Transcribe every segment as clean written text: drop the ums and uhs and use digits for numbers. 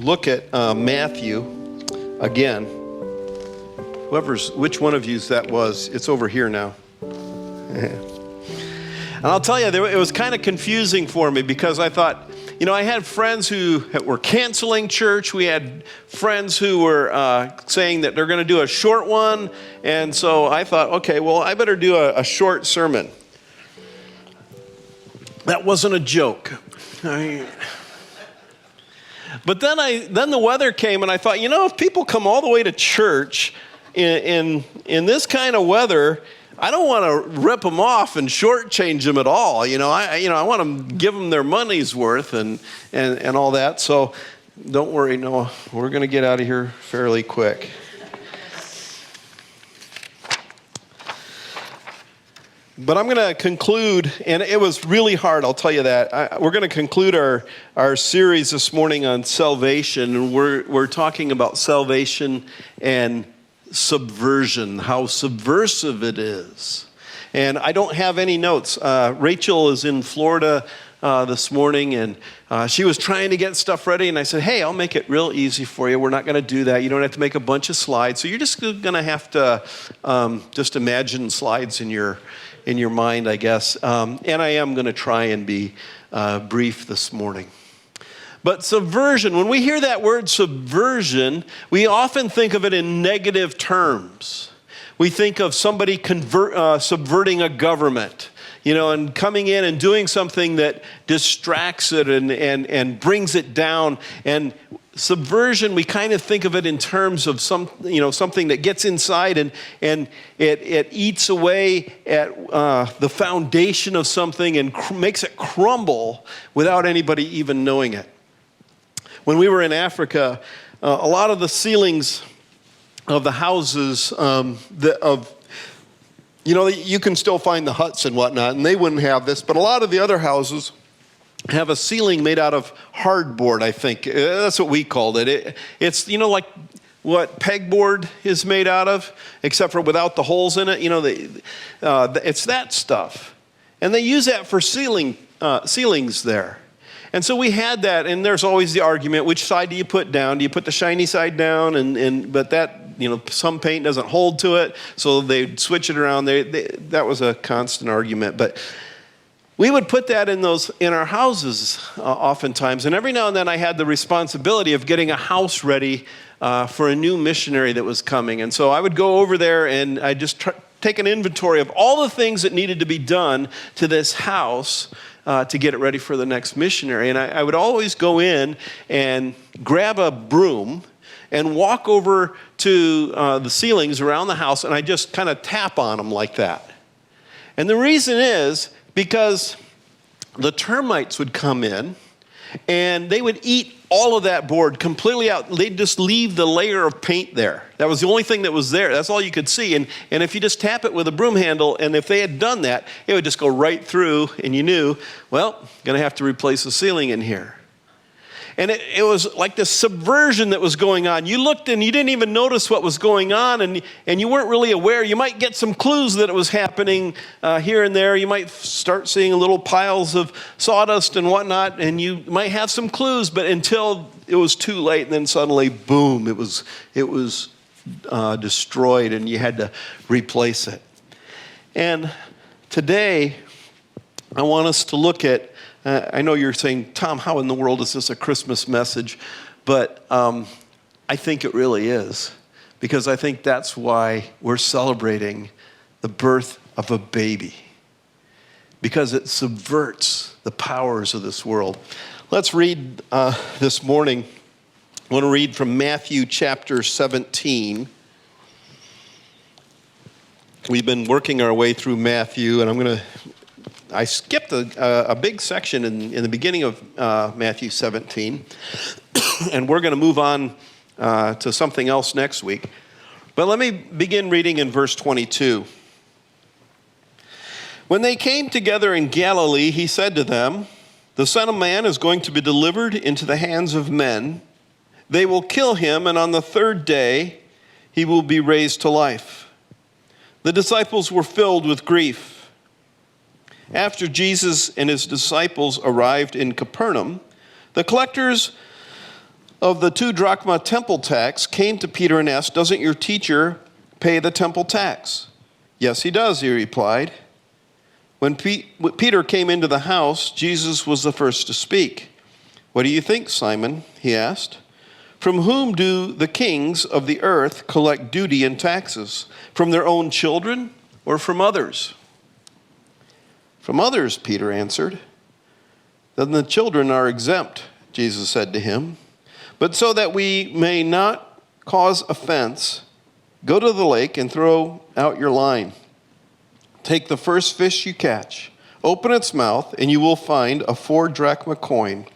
look at Matthew again. Which one of you that was, it's over here now. And I'll tell you, it was kind of confusing for me because I thought, I had friends who were canceling church. We had friends who were saying that they're going to do a short one. And so I thought, okay, well, I better do a short sermon. That wasn't a joke. But then the weather came and I thought, if people come all the way to church in this kind of weather, I don't want to rip them off and shortchange them at all. I want to give them their money's worth and all that. So don't worry, Noah, we're going to get out of here fairly quick. But I'm going to conclude, and it was really hard, I'll tell you that. We're going to conclude our series this morning on salvation, and we're talking about salvation and subversion, how subversive it is. And I don't have any notes. Rachel is in Florida this morning, and she was trying to get stuff ready, and I said, hey, I'll make it real easy for you. We're not going to do that. You don't have to make a bunch of slides. So you're just going to have to just imagine slides in your mind, I guess. And I am going to try and be brief this morning. But subversion, when we hear that word subversion, we often think of it in negative terms. We think of somebody subverting a government, and coming in and doing something that distracts it and brings it down. And subversion, we kind of think of it in terms of something that gets inside and it eats away at the foundation of something and makes it crumble without anybody even knowing it. When we were in Africa, a lot of the ceilings of the houses you can still find the huts and whatnot, and they wouldn't have this, but a lot of the other houses have a ceiling made out of hardboard, I think. That's what we called it. It's, like what pegboard is made out of, except for without the holes in it. It's that stuff. And they use that for ceilings there. And so we had that, and there's always the argument, which side do you put down? Do you put the shiny side down? But that, some paint doesn't hold to it, so they'd switch it around. That was a constant argument. But we would put that in our houses oftentimes. And every now and then I had the responsibility of getting a house ready for a new missionary that was coming. And so I would go over there and I'd just take an inventory of all the things that needed to be done to this house to get it ready for the next missionary. And I would always go in and grab a broom and walk over to the ceilings around the house, and I just kind of tap on them like that. And the reason is because the termites would come in and they would eat all of that board completely out. They'd just leave the layer of paint there. That was the only thing that was there. That's all you could see. And if you just tap it with a broom handle, and if they had done that, it would just go right through, and you knew, well, going to have to replace the ceiling in here. And it was like this subversion that was going on. You looked and you didn't even notice what was going on, and you weren't really aware. You might get some clues that it was happening here and there. You might start seeing little piles of sawdust and whatnot, and you might have some clues, but until it was too late, and then suddenly, boom, it was destroyed, and you had to replace it. And today, I want us to look at I know you're saying, Tom, how in the world is this a Christmas message? But I think it really is, because I think that's why we're celebrating the birth of a baby, because it subverts the powers of this world. Let's read this morning. I want to read from Matthew chapter 17. We've been working our way through Matthew, and I skipped a big section in the beginning of Matthew 17, and we're going to move on to something else next week. But let me begin reading in verse 22. When they came together in Galilee, he said to them, "The Son of Man is going to be delivered into the hands of men. They will kill him, and on the third day he will be raised to life." The disciples were filled with grief. After Jesus and his disciples arrived in Capernaum, the collectors of the 2 drachma temple tax came to Peter and asked, "Doesn't your teacher pay the temple tax?" "Yes, he does," he replied. When Peter came into the house, Jesus was the first to speak. "What do you think, Simon?" he asked. "From whom do the kings of the earth collect duty and taxes? From their own children or from others?" "From others," Peter answered. "Then the children are exempt," Jesus said to him. "But so that we may not cause offense, go to the lake and throw out your line. Take the first fish you catch, open its mouth, and you will find a 4 drachma coin.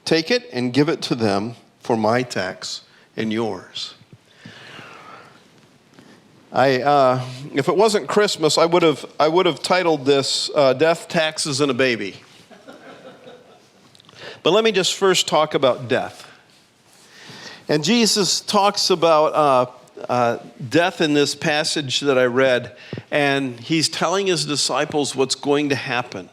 Take it and give it to them for my tax and yours." If it wasn't Christmas, I would have titled this "Death, Taxes, and a Baby." But let me just first talk about death. And Jesus talks about death in this passage that I read, and he's telling his disciples what's going to happen.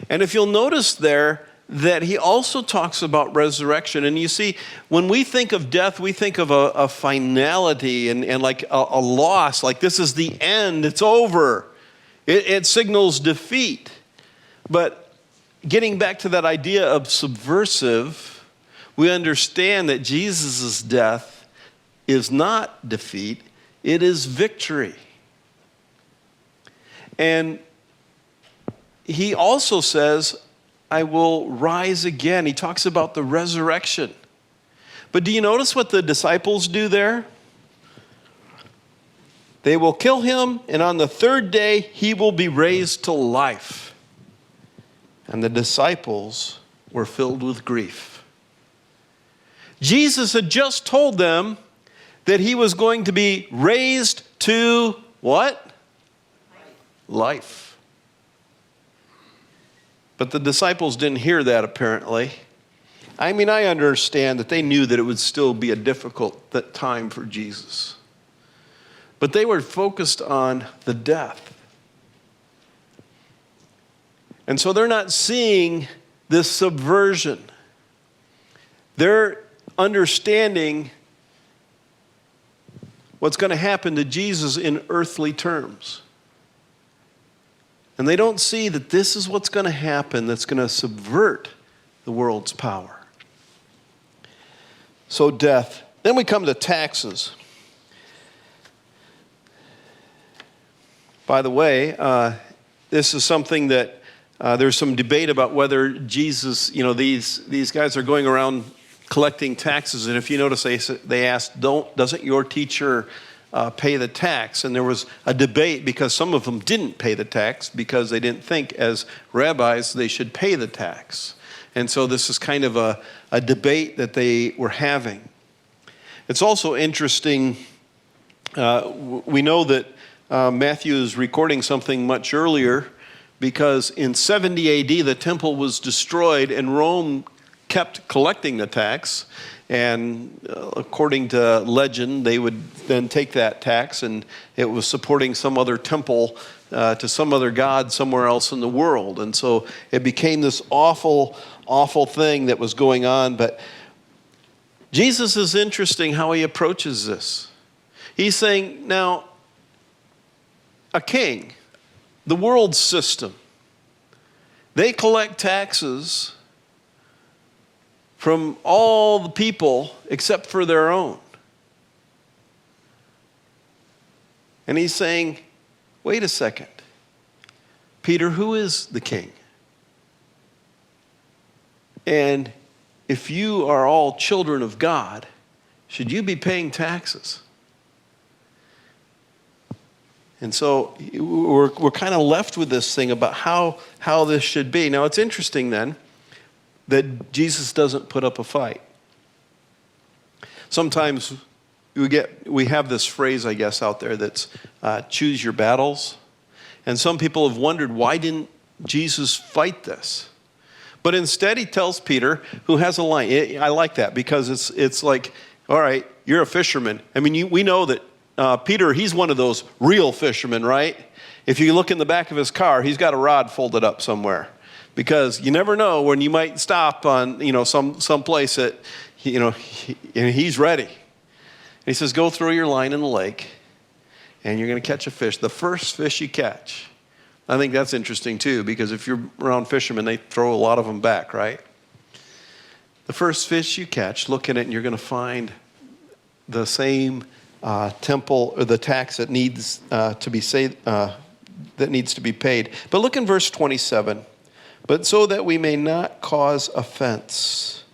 And if you'll notice there that he also talks about resurrection. And you see, when we think of death, we think of a finality and like a loss, like this is the end, it's over. It signals defeat. But getting back to that idea of subversive, we understand that Jesus' death is not defeat, it is victory. And he also says, "I will rise again." He talks about the resurrection. But do you notice what the disciples do there? They will kill him, and on the 3rd day, he will be raised to life. And the disciples were filled with grief. Jesus had just told them that he was going to be raised to what? Life. But the disciples didn't hear that, apparently. I mean, I understand that they knew that it would still be a difficult time for Jesus. But they were focused on the death. And so they're not seeing this subversion. They're understanding what's going to happen to Jesus in earthly terms. And they don't see that this is what's going to happen that's going to subvert the world's power. So death. Then we come to taxes. By the way, this is something that there's some debate about whether Jesus, these guys are going around collecting taxes. And if you notice, they asked, doesn't your teacher pay the tax? And there was a debate because some of them didn't pay the tax because they didn't think as rabbis they should pay the tax. And so this is kind of a debate that they were having. It's also interesting, we know that Matthew is recording something much earlier because in 70 AD the temple was destroyed and Rome kept collecting the tax. And according to legend, they would then take that tax and it was supporting some other temple to some other god somewhere else in the world. And so it became this awful, awful thing that was going on. But Jesus is interesting how he approaches this. He's saying, now, a king, the world system, they collect taxes from all the people except for their own. And he's saying, wait a second. Peter, who is the king? And if you are all children of God, should you be paying taxes? And so we're kind of left with this thing about how this should be. Now it's interesting then that Jesus doesn't put up a fight. Sometimes we have this phrase, I guess, out there that's choose your battles. And some people have wondered, why didn't Jesus fight this? But instead he tells Peter, who has a line. I like that because it's like, all right, you're a fisherman. I mean, we know that Peter, he's one of those real fishermen, right? If you look in the back of his car, he's got a rod folded up somewhere. because you never know when you might stop on, some place that, and he's ready. And he says, go throw your line in the lake, and you're going to catch a fish. The first fish you catch. I think that's interesting too, because if you're around fishermen, they throw a lot of them back, right? The first fish you catch, look at it, and you're going to find the same temple or the tax that needs to be paid. But look in verse 27. But so that we may not cause offense.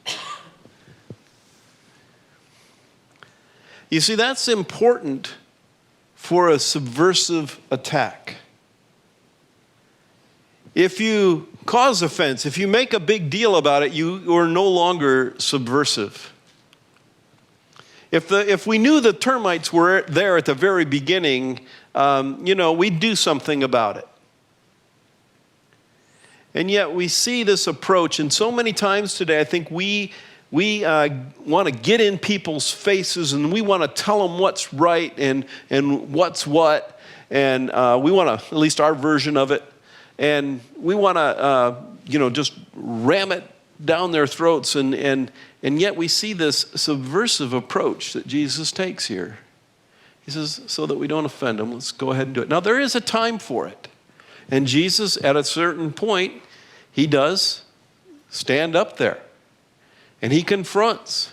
You see, that's important for a subversive attack. If you cause offense, if you make a big deal about it, you are no longer subversive. If we knew the termites were there at the very beginning, we'd do something about it. And yet we see this approach, and so many times today, I think we want to get in people's faces, and we want to tell them what's right and what's what, and we want to, at least our version of it, and we want to, just ram it down their throats, and yet we see this subversive approach that Jesus takes here. He says, so that we don't offend them, let's go ahead and do it. Now, there is a time for it. And Jesus, at a certain point, he does stand up there. And he confronts.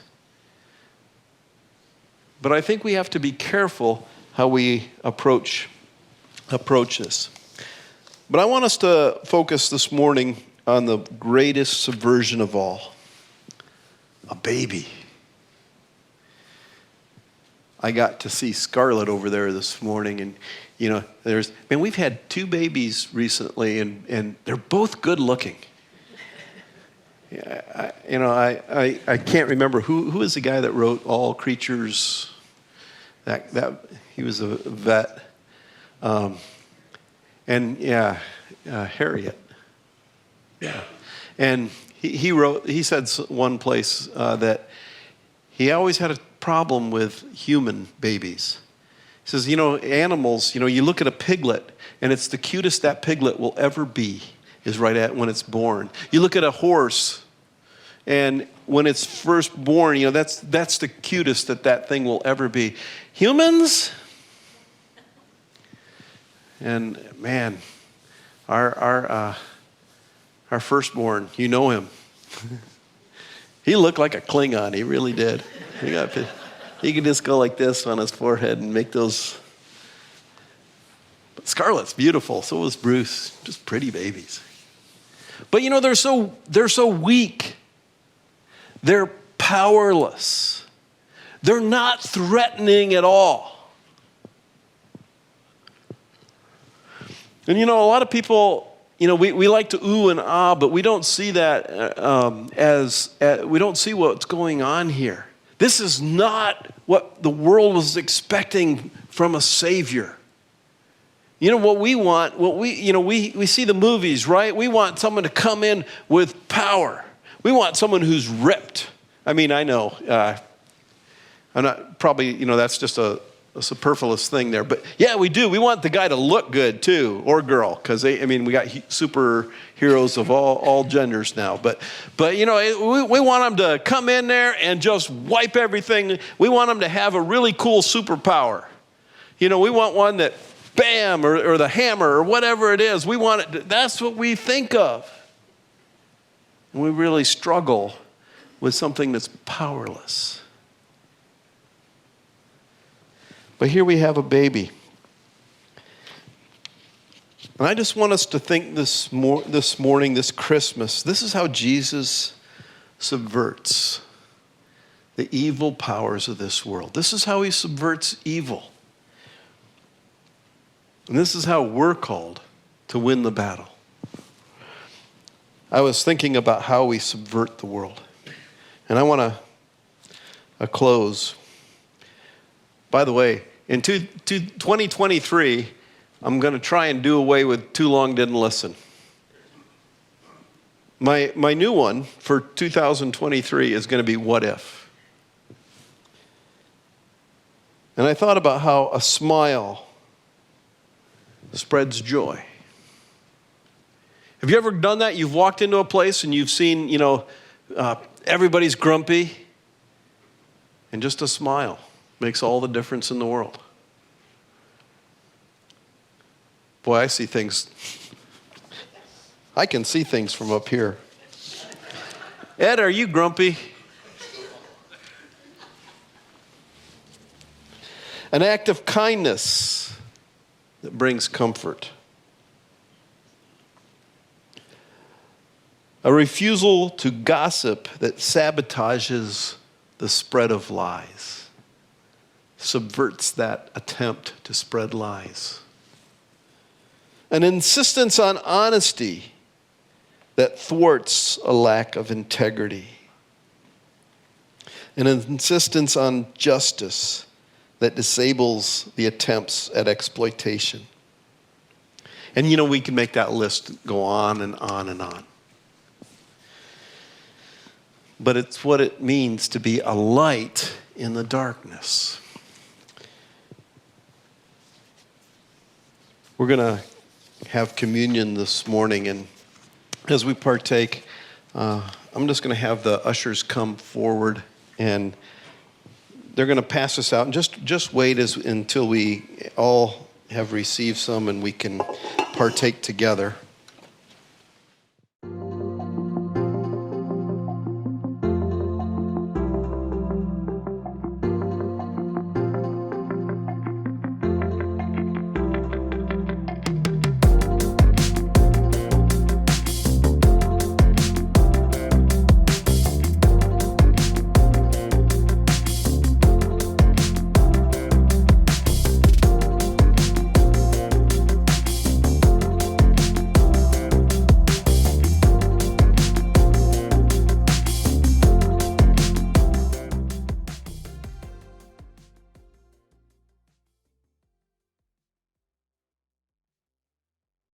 But I think we have to be careful how we approach this. But I want us to focus this morning on the greatest subversion of all. A baby. I got to see Scarlett over there this morning, and we've had 2 babies recently, and they're both good looking. Yeah, I can't remember who is the guy that wrote All Creatures. That he was a vet, Harriet. Yeah, and he said one place that he always had a problem with human babies. He says, animals, you look at a piglet, and it's the cutest that piglet will ever be, is right at when it's born. You look at a horse, and when it's first born, that's the cutest that thing will ever be. Humans, and man, our firstborn, you know him. He looked like a Klingon. He really did. He could just go like this on his forehead and make those. But Scarlett's beautiful. So was Bruce. Just pretty babies. But they're so weak. They're powerless. They're not threatening at all. And a lot of people, we like to ooh and ah, but we don't see that we don't see what's going on here. This is not what the world was expecting from a Savior. What we want, we see the movies, right? We want someone to come in with power. We want someone who's ripped. I mean, I know, I'm not probably, that's just a superfluous thing there. But yeah, we do. We want the guy to look good too, or girl, because we got superheroes of all genders now. But we want them to come in there and just wipe everything. We want them to have a really cool superpower. We want one that, bam, or the hammer, or whatever it is. We want it. That's what we think of. And we really struggle with something that's powerless. But here we have a baby. And I just want us to think this morning, this Christmas, this is how Jesus subverts the evil powers of this world. This is how he subverts evil. And this is how we're called to win the battle. I was thinking about how we subvert the world. And I want to close. By the way, in 2023, I'm going to try and do away with Too Long Didn't Listen. My new one for 2023 is going to be What If? And I thought about how a smile spreads joy. Have you ever done that? You've walked into a place and you've seen, everybody's grumpy, and just a smile makes all the difference in the world. Boy, I see things. I can see things from up here. Ed, are you grumpy? An act of kindness that brings comfort. A refusal to gossip that sabotages the spread of lies, subverts that attempt to spread lies. An insistence on honesty that thwarts a lack of integrity. An insistence on justice that disables the attempts at exploitation. And we can make that list go on and on and on. But it's what it means to be a light in the darkness. We're going to have communion this morning, and as we partake, I'm just going to have the ushers come forward, and they're going to pass us out. And just wait until we all have received some and we can partake together.